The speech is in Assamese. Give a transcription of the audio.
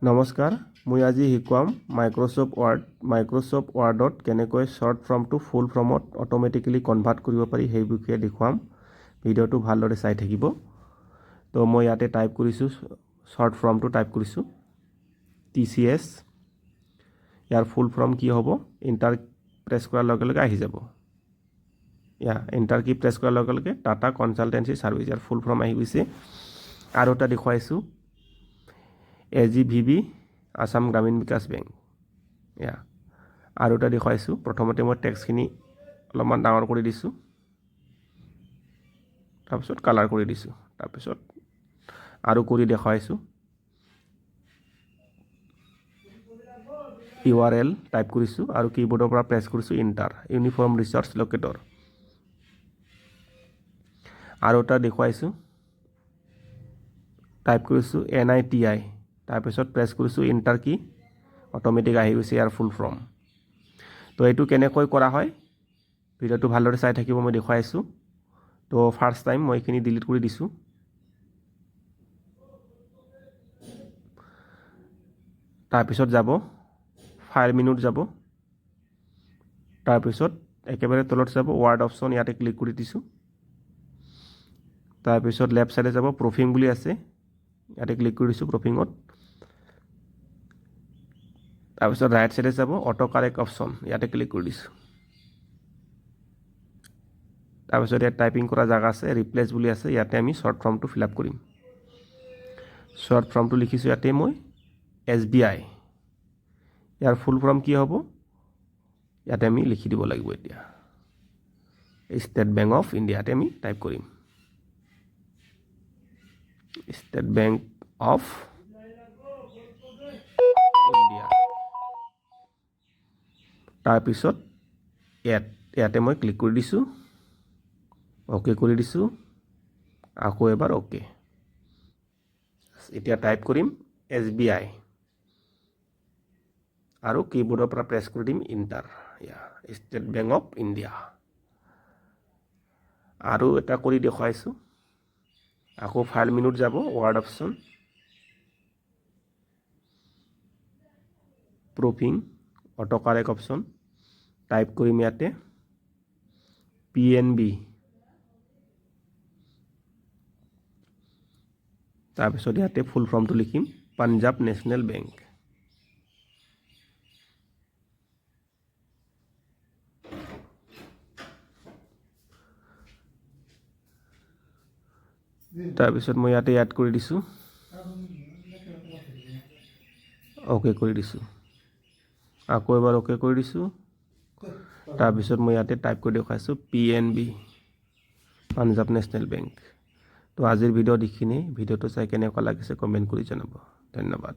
নমস্কাৰ মই আজি শিকাম মাইক্ৰ'ছফ্ট ৱৰ্ডত কেনেকৈ শৰ্ট ফৰ্মটো ফুল ফৰ্মত অটোমেটিক্যালি কনভাৰ্ট কৰিব পাৰি সেই বিষয়ে দেখুৱাম ভিডিঅ'টো ভালদৰে চাই থাকিব তো মই ইয়াতে টাইপ কৰিছো শৰ্ট ফৰ্মটো টাইপ কৰিছো TCS ইয়াৰ ফুল ফৰ্ম কি হ'ব এন্টাৰ প্ৰেছ কৰাৰ লগে লগে আহি যাব এন্টাৰ কি প্ৰেছ কৰাৰ লগে লগে টাটা কনসালটেন্সি সাৰ্ভিস ইয়াৰ ফুল ফৰ্ম আহি গৈছে আৰু এটা দেখুৱাইছো AGVB আসাম গ্ৰামীণ বিকাশ বেংক আৰু এটা দেখুৱাইছো প্ৰথমতে মই টেক্সটখিনি অলপমান ডাঙৰ কৰি দিছো তাৰপিছত কালাৰ কৰি দিছো তাৰপিছত আৰু কৰি দেখুৱাইছো URL টাইপ কৰিছো আৰু কিবোৰ্ডৰ পৰা প্ৰেছ কৰিছো এন্টাৰ ইউনিফৰ্ম ৰিসোৰ্স লোকেটৰ আৰু এটা দেখুৱাইছো টাইপ কৰিছো NITI তাৰপিছত প্ৰেছ কৰিছো এন্টাৰ কি অটোমেটিক আহি গৈছে ইয়াৰ ফুল ফৰ্ম তো এইটো কেনেকৈ কৰা হয় ভিডিঅ'টো ভালদৰে চাই থাকিব মই দেখুৱাইছো তো ফাৰ্স্ট টাইম মই এখিনি ডিলিট কৰি দিছো তাৰপিছত যাব ফাইল মেনুত যাব তাৰপিছত একেবাৰে তলত যাব ওয়াৰ্ড অপশন ইয়াতে ক্লিক কৰি দিছো তাৰপিছত লেফট সাইডে যাব প্ৰফিং বুলি আছে ইয়াতে ক্লিক কৰি দিছো প্ৰফিংত তাৰপিছত ৰাইট সাইডে যাব অটো কাৰেক্ট অপশন ইয়াতে ক্লিক কৰি দিছো তাৰপিছত ইয়াত টাইপিং কৰা জায়গা আছে ৰিপ্লেস বুলি আছে ইয়াতে আমি শৰ্ট ফৰ্মটো ফিল আপ কৰিম শৰ্ট ফৰ্মটো লিখিছো ইয়াতে মই SBI ইয়াৰ ফুল ফৰ্ম কি হ'ব ইয়াতে আমি লিখি দিব লাগিব এতিয়া ষ্টেট বেংক অফ ইণ্ডিয়াতে আমি টাইপ কৰিম ষ্টেট বেংক অফ ইণ্ডিয়া তাৰপিছত ইয়াতে মই ক্লিক কৰি দিছো ওকে কৰি দিছো আকৌ এবাৰ ওকে এতিয়া টাইপ কৰিম SBI আৰু কিবোৰ্ডৰ পৰা প্ৰেছ কৰি দিম enter State Bank of India আৰু এটা কৰি দেখুৱাইছো আকৌ ফাইল মেনুত যাব Word option proofing autocorrect option type কৰিম ইয়াতে PNB তাৰপিছত ইয়াতে ফুল ফৰ্মটো লিখিম পাঞ্জাব নেশনেল বেংক তাৰপিছত মই ইয়াতে এড কৰি দিছো ওকে কৰি দিছো আকৌ এবাৰ ওকে কৰি দিছো তাৰপিছত মই ইয়াতে টাইপ কৰি দেখাইছো PNB পাঞ্জাব নেশনেল বেংক তো আজিৰ ভিডিঅ' দেখিনে ভিডিঅ'টো চাই কেনেকুৱা লাগিছে কমেন্ট কৰি জনাব ধন্যবাদ